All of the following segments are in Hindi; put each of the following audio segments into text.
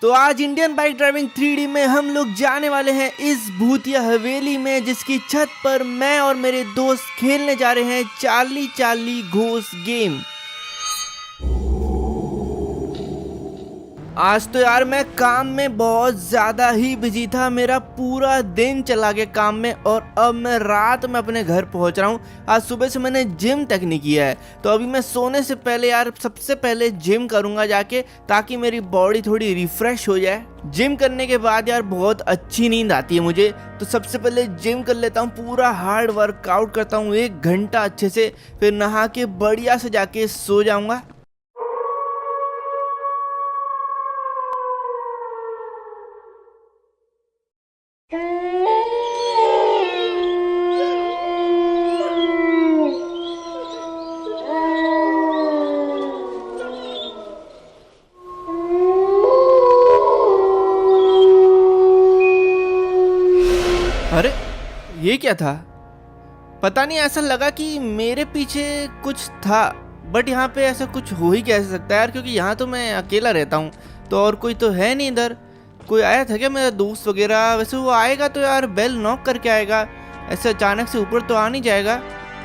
तो आज इंडियन बाइक ड्राइविंग 3D में हम लोग जाने वाले हैं इस भूतिया हवेली में, जिसकी छत पर मैं और मेरे दोस्त खेलने जा रहे हैं चार्ली चार्ली घोस्ट गेम। आज तो यार मैं काम में बहुत ज़्यादा ही बिजी था, मेरा पूरा दिन चला गया काम में और अब मैं रात में अपने घर पहुंच रहा हूं। आज सुबह से मैंने जिम तक नहीं किया है, तो अभी मैं सोने से पहले यार सबसे पहले जिम करूंगा जाके, ताकि मेरी बॉडी थोड़ी रिफ्रेश हो जाए। जिम करने के बाद यार बहुत अच्छी नींद आती है मुझे, तो सबसे पहले जिम कर लेता हूँ, पूरा हार्ड वर्कआउट करता हूँ 1 घंटा अच्छे से, फिर नहा के बढ़िया से जाके सो जाऊँगा। अरे ये क्या था? पता नहीं, ऐसा लगा कि मेरे पीछे कुछ था, बट यहाँ पे ऐसा कुछ हो ही कैसे सकता है यार, क्योंकि यहाँ तो मैं अकेला रहता हूँ, तो और कोई तो है नहीं इधर। कोई आया था क्या मेरा दोस्त वगैरह? वैसे वो आएगा तो यार बेल नॉक करके आएगा, ऐसे अचानक से ऊपर तो आ नहीं जाएगा।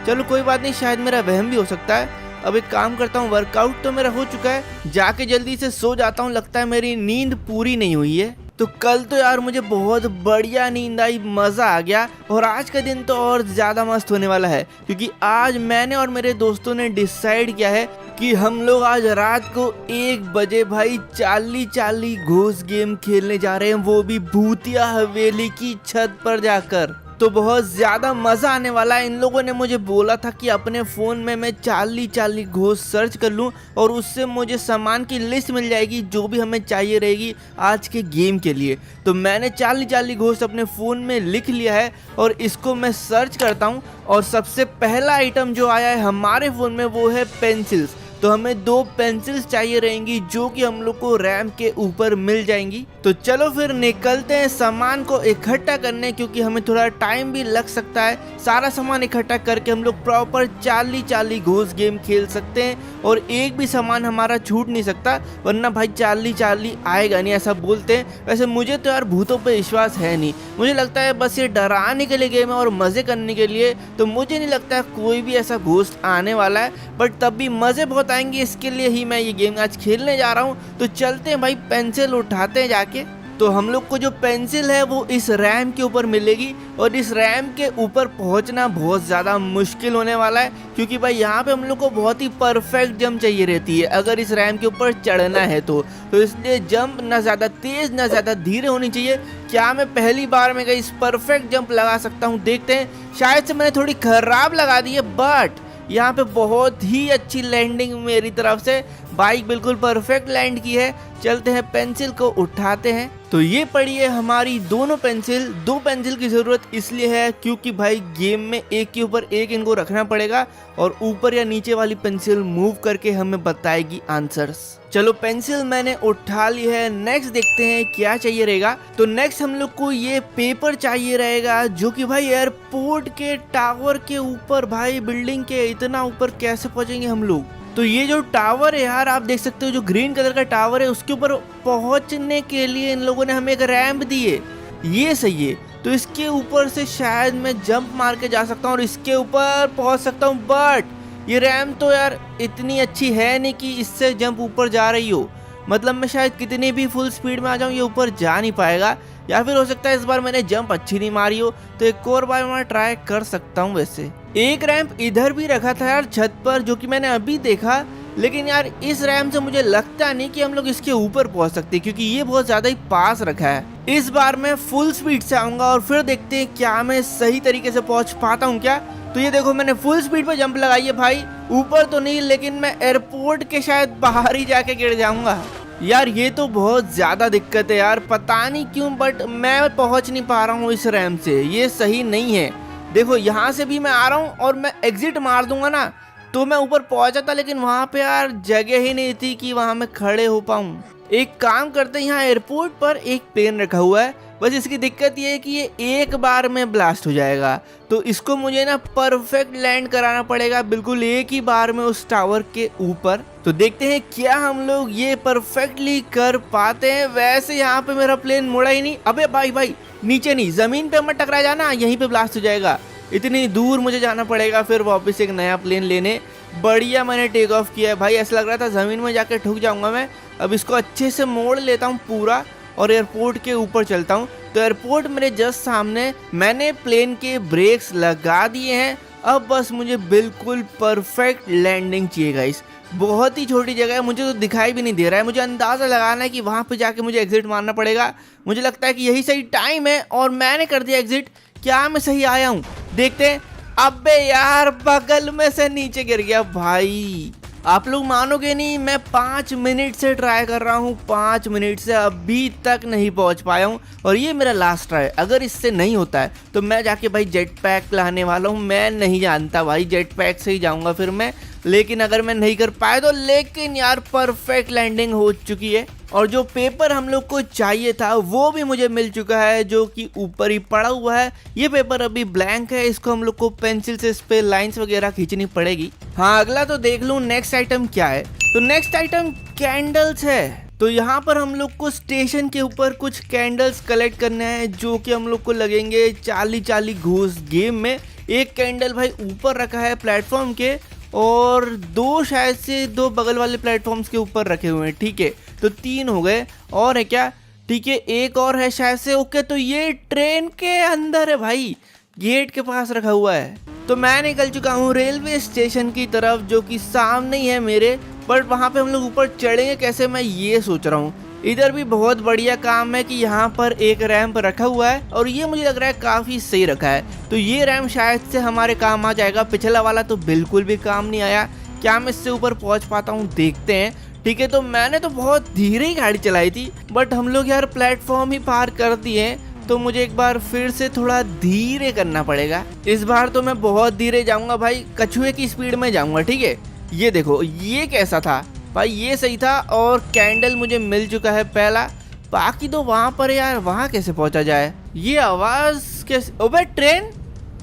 चलो कोई बात नहीं, शायद मेरा वहम भी हो सकता है। अब एक काम करता हूँ, वर्कआउट तो मेरा हो चुका है, जाके जल्दी से सो जाता हूँ, लगता है मेरी नींद पूरी नहीं हुई है। तो कल तो यार मुझे बहुत बढ़िया नींद आई, मज़ा आ गया, और आज का दिन तो और ज़्यादा मस्त होने वाला है, क्योंकि आज मैंने और मेरे दोस्तों ने डिसाइड किया है कि हम लोग आज रात को 1 बजे भाई चार्ली चार्ली घोस्ट गेम खेलने जा रहे हैं, वो भी भूतिया हवेली की छत पर जाकर। तो बहुत ज़्यादा मज़ा आने वाला है। इन लोगों ने मुझे बोला था कि अपने फ़ोन में मैं चार्ली चार्ली घोस्ट सर्च कर लूं और उससे मुझे सामान की लिस्ट मिल जाएगी जो भी हमें चाहिए रहेगी आज के गेम के लिए। तो मैंने चार्ली चार्ली घोस्ट अपने फ़ोन में लिख लिया है और इसको मैं सर्च करता हूं, और सबसे पहला आइटम जो आया है हमारे फ़ोन में वो है पेंसिल्स। तो हमें 2 पेंसिल्स चाहिए रहेंगी जो कि हम लोग को रैम के ऊपर मिल जाएंगी। तो चलो फिर निकलते हैं सामान को इकट्ठा करने, क्योंकि हमें थोड़ा टाइम भी लग सकता है। सारा सामान इकट्ठा करके हम लोग proper Charlie Charlie ghost game खेल सकते हैं, और एक भी सामान हमारा छूट नहीं सकता, वरना भाई चार्ली चार्ली आएगा नहीं, ऐसा बोलते हैं। वैसे मुझे तो यार भूतों पे विश्वास है नहीं, मुझे लगता है बस ये डराने के लिए गेम है और मज़े करने के लिए, तो मुझे नहीं लगता है कोई भी ऐसा घोस्ट आने वाला है। बट तब भी मज़े बहुत आएंगे, इसके लिए ही मैं ये गेम आज खेलने जा रहा हूँ। तो चलते हैं भाई, पेंसिल उठाते हैं जाके। तो हम लोग को जो पेंसिल है वो इस रैम के ऊपर मिलेगी, और इस रैम के ऊपर पहुंचना बहुत ज़्यादा मुश्किल होने वाला है, क्योंकि भाई यहाँ पे हम लोग को बहुत ही परफेक्ट जंप चाहिए रहती है अगर इस रैम के ऊपर चढ़ना है तो इसलिए जंप ना ज़्यादा तेज़ ना ज़्यादा धीरे होनी चाहिए। क्या मैं पहली बार में इस परफेक्ट जंप लगा सकता हूँ? देखते हैं। शायद से मैंने थोड़ी खराब लगा दी है, बट यहाँ पे बहुत ही अच्छी लैंडिंग मेरी तरफ से, बाइक बिल्कुल परफेक्ट लैंड की है। चलते हैं, पेंसिल को उठाते हैं। तो ये पड़ी है हमारी दोनों पेंसिल। 2 पेंसिल की ज़रूरत इसलिए है क्योंकि भाई गेम में एक के ऊपर एक इनको रखना पड़ेगा, और ऊपर या नीचे वाली पेंसिल मूव करके हमें बताएगी आंसर्स। चलो पेंसिल मैंने उठा ली है, नेक्स्ट देखते हैं क्या चाहिए रहेगा। तो नेक्स्ट हम लोग को ये पेपर चाहिए रहेगा, जो कि भाई एयरपोर्ट के टावर के ऊपर, भाई बिल्डिंग के इतना ऊपर कैसे पहुंचेंगे हम लोग? तो ये जो टावर है यार, आप देख सकते हो, जो ग्रीन कलर का टावर है, उसके ऊपर पहुंचने के लिए इन लोगों ने हमें एक रैंप दी है। ये सही है, तो इसके ऊपर से शायद मैं जंप मार के जा सकता हूँ और इसके ऊपर पहुंच सकता हूँ। बट ये रैंप तो यार इतनी अच्छी है नहीं कि इससे जंप ऊपर जा रही हो, मतलब मैं शायद कितनी भी फुल स्पीड में आ जाऊँ ये ऊपर जा नहीं पाएगा, या फिर हो सकता है इस बार मैंने जंप अच्छी नहीं मारी हो, तो एक और बार मैं ट्राई कर सकता हूँ। वैसे एक रैंप इधर भी रखा था यार छत पर, जो कि मैंने अभी देखा, लेकिन यार इस रैंप से मुझे लगता नहीं कि हम लोग इसके ऊपर पहुंच सकते, क्योंकि ये बहुत ज्यादा ही पास रखा है। इस बार मैं फुल स्पीड से आऊंगा और फिर देखते हैं क्या मैं सही तरीके से पहुंच पाता हूँ क्या। तो ये देखो, मैंने फुल स्पीड पे जंप लगाई है भाई, ऊपर तो नहीं, लेकिन मैं एयरपोर्ट के शायद बाहर ही जाके गिर जाऊंगा। यार ये तो बहुत ज़्यादा दिक्कत है यार, पता नहीं क्यों, बट मैं पहुंच नहीं पा रहा हूँ इस रैंप से, ये सही नहीं है। देखो यहाँ से भी मैं आ रहा हूँ और मैं एग्जिट मार दूंगा ना तो मैं ऊपर पहुंचा था, लेकिन वहाँ पे यार जगह ही नहीं थी कि वहाँ मैं खड़े हो पाऊँ। एक काम करते हैं, यहाँ एयरपोर्ट पर एक प्लेन रखा हुआ है, बस इसकी दिक्कत ये है कि ये एक बार में ब्लास्ट हो जाएगा। तो इसको मुझे ना परफेक्ट लैंड कराना पड़ेगा बिल्कुल एक ही बार में उस टावर के ऊपर। तो देखते हैं क्या हम लोग ये परफेक्टली कर पाते हैं। वैसे यहाँ पे मेरा प्लेन मुड़ा ही नहीं। अबे भाई नीचे नहीं, जमीन पे मत टकरा जाना, यहीं पे ब्लास्ट हो जाएगा। इतनी दूर मुझे जाना पड़ेगा फिर वापस एक नया प्लेन लेने। बढ़िया मैंने टेक ऑफ किया है भाई, ऐसा लग रहा था ज़मीन में जाके ठुक जाऊंगा मैं। अब इसको अच्छे से मोड़ लेता हूँ पूरा और एयरपोर्ट के ऊपर चलता हूँ। तो एयरपोर्ट मेरे जस्ट सामने, मैंने प्लेन के ब्रेक्स लगा दिए हैं। अब बस मुझे बिल्कुल परफेक्ट लैंडिंग चाहिए गाइस। बहुत ही छोटी जगह है, मुझे तो दिखाई भी नहीं दे रहा है। मुझे अंदाज़ा लगाना है कि वहाँ पे जाके मुझे एग्जिट मारना पड़ेगा। मुझे लगता है कि यही सही टाइम है और मैंने कर दिया एग्जिट। क्या मैं सही आया हूँ? देखते हैं। अबे यार बगल में से नीचे गिर गया भाई। आप लोग मानोगे नहीं, मैं 5 मिनट से ट्राई कर रहा हूँ, 5 मिनट से अभी तक नहीं पहुँच पाया हूँ और ये मेरा लास्ट ट्राई। अगर इससे नहीं होता है तो मैं जाके भाई जेट पैक लाने वाला हूँ। मैं नहीं जानता भाई, जेट पैक से ही जाऊँगा फिर मैं। लेकिन अगर मैं नहीं कर पाया तो, लेकिन यार परफेक्ट लैंडिंग हो चुकी है और जो पेपर हम लोग को चाहिए था वो भी मुझे मिल चुका है, जो कि ऊपर ही पड़ा हुआ है। ये पेपर अभी ब्लैंक है, इसको हम लोग को पेंसिल से इस पे लाइंस वगैरह खींचनी पड़ेगी। हाँ अगला तो देख लूँ नेक्स्ट आइटम क्या है। तो नेक्स्ट आइटम कैंडल्स है। तो यहाँ पर हम लोग को स्टेशन के ऊपर कुछ कैंडल्स कलेक्ट करने हैं, जो कि हम लोग को लगेंगे 40 घूस गेम में। एक कैंडल भाई ऊपर रखा है प्लेटफॉर्म के और दो शायद से दो बगल वाले प्लेटफॉर्म्स के ऊपर रखे हुए हैं। ठीक है, तो 3 हो गए। और है क्या? ठीक है, एक और है शायद से। ओके, तो ये ट्रेन के अंदर है भाई, गेट के पास रखा हुआ है। तो मैं निकल चुका हूँ रेलवे स्टेशन की तरफ, जो कि सामने ही है मेरे। बट वहाँ पे हम लोग ऊपर चढ़ेंगे कैसे, मैं ये सोच रहा हूँ। इधर भी बहुत बढ़िया काम है कि यहाँ पर एक रैंप रखा हुआ है और ये मुझे लग रहा है काफ़ी सही रखा है। तो ये रैंप शायद से हमारे काम आ जाएगा। पिछला वाला तो बिल्कुल भी काम नहीं आया। क्या मैं इससे ऊपर पहुँच पाता हूँ? देखते हैं। ठीक है, तो मैंने तो बहुत धीरे ही गाड़ी चलाई थी, बट हम लोग यार प्लेटफॉर्म ही पार कर दिए, तो मुझे एक बार फिर से थोड़ा धीरे करना पड़ेगा। इस बार तो मैं बहुत धीरे जाऊँगा भाई, कछुए की स्पीड में जाऊँगा। ठीक है, ये देखो, ये कैसा था भाई, ये सही था। और कैंडल मुझे मिल चुका है पहला। बाकी तो वहाँ पर यार, वहाँ कैसे पहुँचा जाए? ये आवाज़ कैसे? अबे ट्रेन,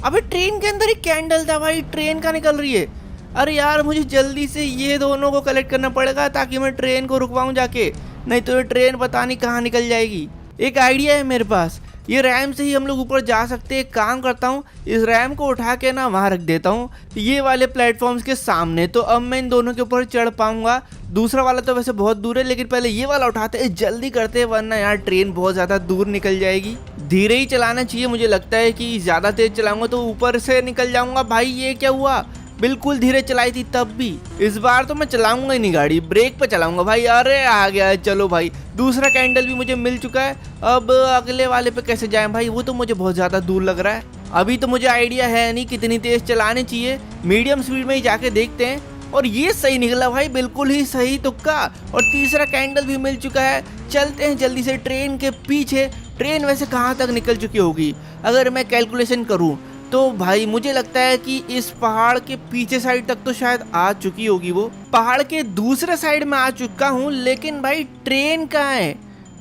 अबे ट्रेन के अंदर ही कैंडल था भाई, ट्रेन का निकल रही है। अरे यार मुझे जल्दी से ये दोनों को कलेक्ट करना पड़ेगा ताकि मैं ट्रेन को रुकवाऊँ जाके, नहीं तो ये ट्रेन पता नहीं कहाँ निकल जाएगी। एक आइडिया है मेरे पास, ये रैम से ही हम लोग ऊपर जा सकते हैं। काम करता हूँ, इस रैम को उठा के ना वहाँ रख देता हूँ, ये वाले प्लेटफॉर्म्स के सामने। तो अब मैं इन दोनों के ऊपर चढ़ पाऊंगा। दूसरा वाला तो वैसे बहुत दूर है, लेकिन पहले ये वाला उठाते हैं, जल्दी करते हैं, वरना यार ट्रेन बहुत ज़्यादा दूर निकल जाएगी। धीरे ही चलाना चाहिए, मुझे लगता है कि ज़्यादा तेज चलाऊंगा तो ऊपर से निकल जाऊंगा। भाई ये क्या हुआ? बिल्कुल धीरे चलाई थी तब भी। इस बार तो मैं चलाऊंगा ही नहीं गाड़ी, ब्रेक पे चलाऊंगा भाई। अरे आ गया है, चलो भाई। दूसरा कैंडल भी मुझे मिल चुका है। अब अगले वाले पे कैसे जाएं भाई, वो तो मुझे बहुत ज़्यादा दूर लग रहा है। अभी तो मुझे आइडिया है नहीं कितनी तेज चलानी चाहिए, मीडियम स्पीड में ही जाके देखते हैं। और ये सही निकला भाई, बिल्कुल ही सही तुक्का। और तीसरा कैंडल भी मिल चुका है। चलते हैं जल्दी से ट्रेन के पीछे। ट्रेन वैसे कहाँ तक निकल चुकी होगी अगर मैं कैलकुलेशन करूँ तो भाई मुझे लगता है कि इस पहाड़ के पीछे साइड तक तो शायद आ चुकी होगी। वो पहाड़ के दूसरे साइड में आ चुका हूँ, लेकिन भाई ट्रेन कहाँ है?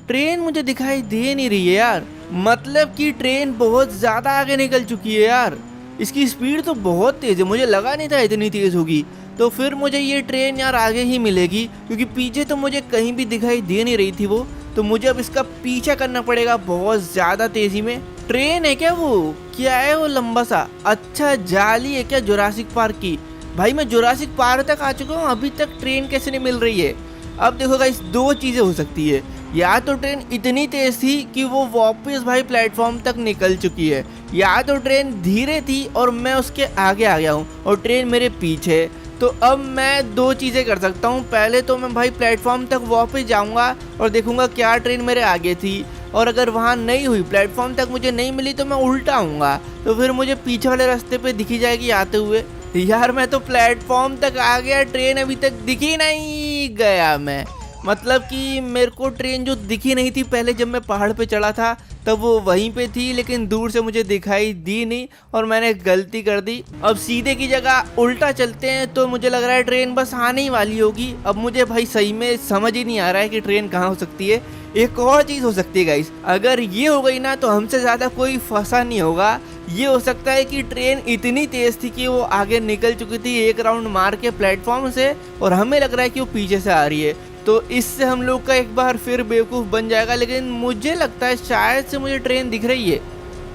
ट्रेन मुझे दिखाई दे नहीं रही है यार। मतलब कि ट्रेन बहुत ज़्यादा आगे निकल चुकी है यार। इसकी स्पीड तो बहुत तेज़ है, मुझे लगा नहीं था इतनी तेज़ होगी। तो फिर मुझे ये ट्रेन यार आगे ही मिलेगी, क्योंकि पीछे तो मुझे कहीं भी दिखाई दे नहीं रही थी वो। तो मुझे अब इसका पीछा करना पड़ेगा बहुत ज़्यादा तेज़ी में। ट्रेन है क्या वो? क्या है वो लंबा सा? अच्छा जाली है क्या जुरासिक पार्क की? भाई मैं जुरासिक पार्क तक आ चुका हूँ, अभी तक ट्रेन कैसे नहीं मिल रही है? अब देखो गाइस, दो चीज़ें हो सकती है। या तो ट्रेन इतनी तेज़ थी कि वो वापस भाई प्लेटफॉर्म तक निकल चुकी है, या तो ट्रेन धीरे थी और मैं उसके आगे आ गया हूँ और ट्रेन मेरे पीछे। तो अब मैं दो चीज़ें कर सकता हूँ। पहले तो मैं भाई प्लेटफॉर्म तक वापस जाऊँगा और देखूँगा क्या ट्रेन मेरे आगे थी, और अगर वहाँ नहीं हुई, प्लेटफॉर्म तक मुझे नहीं मिली, तो मैं उल्टा आऊँगा। तो फिर मुझे पीछे वाले रास्ते पे दिखी जाएगी आते हुए। यार मैं तो प्लेटफॉर्म तक आ गया, ट्रेन अभी तक दिखी नहीं। गया मैं। मतलब कि मेरे को ट्रेन जो दिखी नहीं थी पहले जब मैं पहाड़ पे चढ़ा था, तब वो वहीं पे थी, लेकिन दूर से मुझे दिखाई दी नहीं और मैंने गलती कर दी। अब सीधे की जगह उल्टा चलते हैं तो मुझे लग रहा है ट्रेन बस आने ही वाली होगी। अब मुझे भाई सही में समझ ही नहीं आ रहा है कि ट्रेन कहाँ हो सकती है। एक और चीज हो सकती है गाइस, अगर ये हो गई ना तो हमसे ज्यादा कोई फंसा नहीं होगा। ये हो सकता है कि ट्रेन इतनी तेज थी कि वो आगे निकल चुकी थी एक राउंड मार के प्लेटफॉर्म से, और हमें लग रहा है कि वो पीछे से आ रही है। तो इससे हम लोग का एक बार फिर बेवकूफ बन जाएगा। लेकिन मुझे लगता है शायद से मुझे ट्रेन दिख रही है।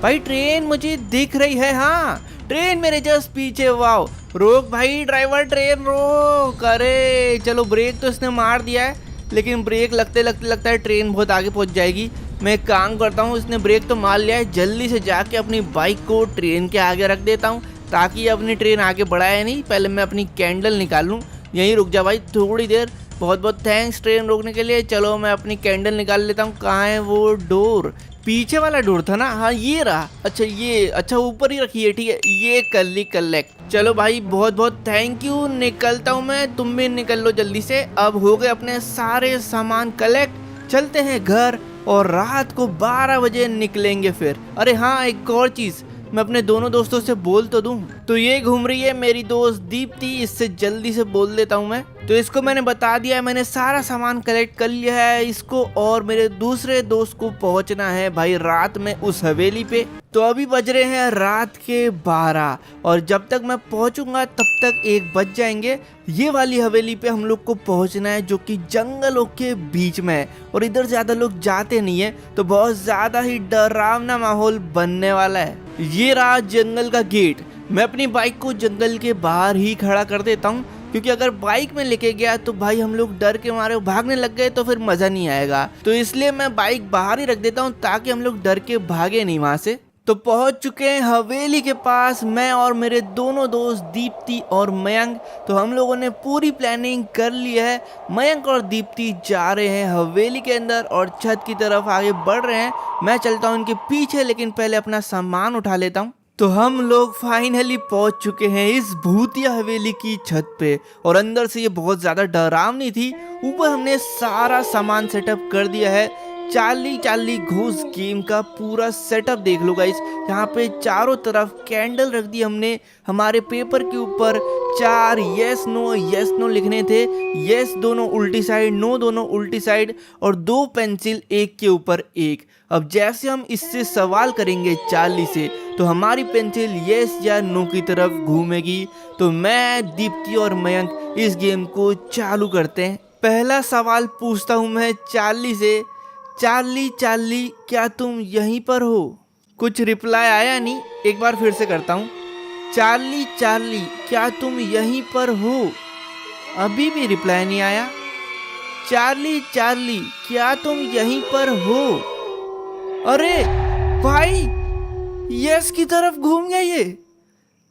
भाई ट्रेन मुझे दिख रही है, हाँ ट्रेन मेरे जस्ट पीछे। वाओ, रोक भाई ड्राइवर, ट्रेन रोक। अरे चलो, ब्रेक तो इसने मार दिया है, लेकिन ब्रेक लगते लगते लगता है ट्रेन बहुत आगे पहुंच जाएगी। मैं एक काम करता हूँ, इसने ब्रेक तो मार लिया है, जल्दी से जाके अपनी बाइक को ट्रेन के आगे रख देता हूँ ताकि अपनी ट्रेन आगे बढ़ाए नहीं। पहले मैं अपनी कैंडल निकाल लूँ। यहीं रुक जा भाई थोड़ी देर। बहुत बहुत थैंक्स ट्रेन रोकने के लिए। चलो मैं अपनी कैंडल निकाल लेता हूँ। कहाँ है वो डोर? पीछे वाला डोर था ना, हाँ ये रहा। अच्छा ये, अच्छा ऊपर ही रखी है, ठीक है। ये कर ली कलेक्ट। चलो भाई बहुत बहुत थैंक यू, निकलता हूँ मैं, तुम भी निकल लो जल्दी से। अब हो गए अपने सारे सामान कलेक्ट, चलते हैं घर और रात को 12 बजे निकलेंगे फिर। अरे हाँ एक और चीज, मैं अपने दोनों दोस्तों से बोल तो दूं। तो ये घूम रही है मेरी दोस्त दीप्ति, इससे जल्दी से बोल देता हूँ मैं। तो इसको मैंने बता दिया है, मैंने सारा सामान कलेक्ट कर लिया है। इसको और मेरे दूसरे दोस्त को पहुंचना है भाई रात में उस हवेली पे। तो अभी बज रहे हैं रात के 12 और जब तक मैं पहुंचूंगा तब तक 1 बज जाएंगे। ये वाली हवेली पे हम लोग को पहुंचना है जो कि जंगलों के बीच में है और इधर ज्यादा लोग जाते नहीं है, तो बहुत ज्यादा ही डरावना माहौल बनने वाला है। ये रहा जंगल का गेट। मैं अपनी बाइक को जंगल के बाहर ही खड़ा कर देता हूँ, क्योंकि अगर बाइक में लेके गया तो भाई हम लोग डर के मारे भागने लग गए तो फिर मजा नहीं आएगा। तो इसलिए मैं बाइक बाहर ही रख देता हूँ ताकि हम लोग डर के भागे नहीं वहां से। तो पहुंच चुके हैं हवेली के पास, मैं और मेरे दोनों दोस्त दीप्ति और मयंक। तो हम लोगों ने पूरी प्लानिंग कर ली है। मयंक और दीप्ति जा रहे हैं हवेली के अंदर और छत की तरफ आगे बढ़ रहे हैं। मैं चलता हूं उनके पीछे, लेकिन पहले अपना सामान उठा लेता हूं। तो हम लोग फाइनली पहुंच चुके हैं इस भूतिया हवेली की छत पे और अंदर से ये बहुत ज्यादा डरावनी थी। ऊपर हमने सारा सामान सेटअप कर दिया है। चार्ली चार्ली घोस्ट गेम का पूरा सेटअप देख लो गाइस। यहाँ पे चारों तरफ कैंडल रख दी हमने। हमारे पेपर के ऊपर 4 यस नो लिखने थे। यस दोनों उल्टी साइड, नो दोनों उल्टी साइड, और 2 पेंसिल एक के ऊपर एक। अब जैसे हम इससे सवाल करेंगे चार्ली से तो हमारी पेंसिल यस या नो की तरफ घूमेगी। तो मैं, दीप्ति और मयंक इस गेम को चालू करते हैं। पहला सवाल पूछता हूँ मैं चार्ली से। चार्ली चार्ली क्या तुम यहीं पर हो? कुछ रिप्लाई आया नहीं, एक बार फिर से करता हूँ। चार्ली चार्ली क्या तुम यहीं पर हो? अभी भी रिप्लाई नहीं आया। चार्ली चार्ली क्या तुम यहीं पर हो? अरे भाई यस की तरफ घूम गया ये।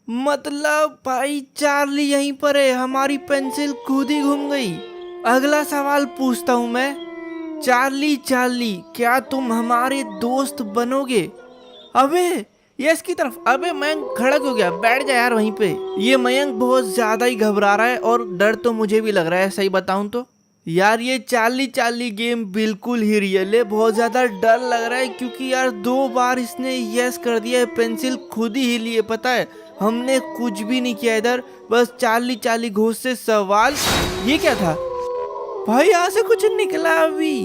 मतलब भाई चार्ली यहीं पर है, हमारी पेंसिल खुद ही घूम गई। अगला सवाल पूछता हूँ मैं। चार्ली चार्ली क्या तुम हमारे दोस्त बनोगे? अबे यस की तरफ। अबे मयंक खड़ा क्यों गया? बैठ जा यार वहीं पे। ये मयंक बहुत ज्यादा ही घबरा रहा है और डर तो मुझे भी लग रहा है, सही बताऊं तो। यार ये चार्ली चार्ली गेम बिल्कुल ही रियल है। बहुत ज्यादा डर लग रहा है क्योंकि यार 2 बार इसने यस कर दिया है, पेंसिल खुद ही हिली है। पता है हमने कुछ भी नहीं किया इधर, बस चार्ली चार्ली घोस्ट से सवाल। ये क्या था भाई? यहाँ से कुछ निकला अभी।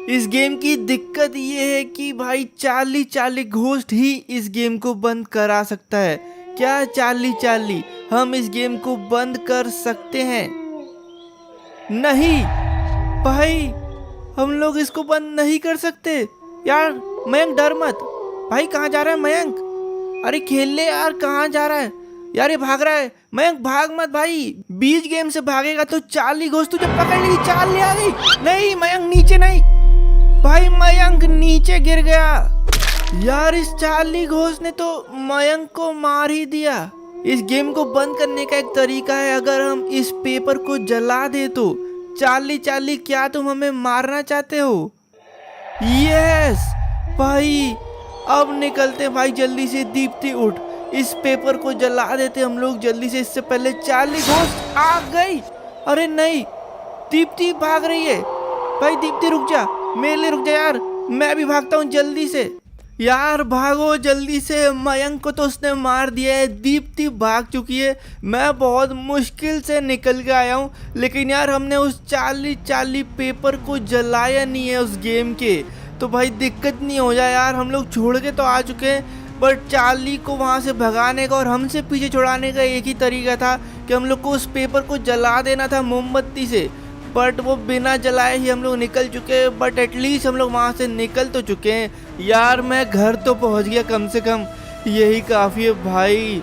इस गेम की दिक्कत ये है कि भाई चार्ली चार्ली घोस्ट ही इस गेम को बंद करा सकता है। क्या चार्ली चार्ली हम इस गेम को बंद कर सकते हैं? नहीं भाई, हम लोग इसको बंद नहीं कर सकते। यार मयंक डर मत। भाई कहाँ जा रहा है मयंक? अरे खेल ले यार, कहाँ जा रहा है यार? ये भाग रहा है। मयंक भाग मत भाई, बीच गेम से भागेगा तो चार्ली घोस्ट तुझे पकड़ लेगी। चार्ली आ गई। नहीं मयंक नीचे नहीं। भाई मयंक नीचे गिर गया। यार इस चार्ली घोस्ट ने तो मयंक को मार ही दिया। इस गेम को बंद करने का एक तरीका है, अगर हम इस पेपर को जला दे तो। चार्ली चार्ली क्या तुम हमें मारना चाहते हो? यस भाई अब निकलते भाई जल्दी से। दीप्ति उठ, इस पेपर को जला देते हम लोग जल्दी से, इससे पहले चार्ली घोस्ट आ गई। अरे नहीं, दीप्ति भाग रही है। भाई दीप्ति रुक जा, मेरे लिए रुक जा यार, मैं भी भागता हूँ जल्दी से। यार भागो जल्दी से, मयंक को तो उसने मार दिया है, दीप्ति भाग चुकी है, मैं बहुत मुश्किल से निकल के आया हूँ। लेकिन यार हमने उस चार्ली पेपर को जलाया नहीं है उस गेम के, तो भाई दिक्कत नहीं हो जाए यार। हम लोग छोड़ के तो आ चुके हैं, बट चार्ली को वहाँ से भगाने का और हमसे पीछे छुड़ाने का एक ही तरीका था कि हम लोग को उस पेपर को जला देना था मोमबत्ती से। बट वो बिना जलाए ही हम लोग निकल चुके हैं, बट एटलीस्ट हम लोग वहाँ से निकल तो चुके हैं। यार मैं घर तो पहुँच गया कम से कम, यही काफ़ी है भाई।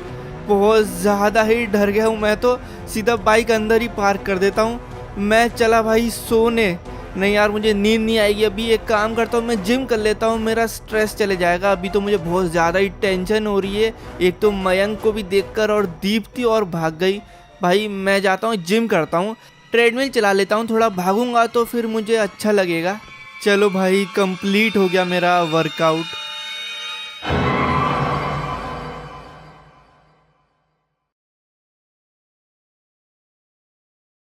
बहुत ज़्यादा ही डर गया हूँ मैं तो, सीधा बाइक अंदर ही पार्क कर देता हूँ। मैं चला भाई सोने, नहीं यार मुझे नींद नहीं आएगी अभी। एक काम करता हूँ, मैं जिम कर लेता हूँ, मेरा स्ट्रेस चले जाएगा। अभी तो मुझे बहुत ज़्यादा ही टेंशन हो रही है, एक तो मयंक को भी देखकर और दीप्ति और भाग गई। भाई मैं जाता हूँ जिम करता हूँ, ट्रेडमिल चला लेता हूँ, थोड़ा भागूंगा तो फिर मुझे अच्छा लगेगा। चलो भाई कंप्लीट हो गया मेरा वर्कआउट।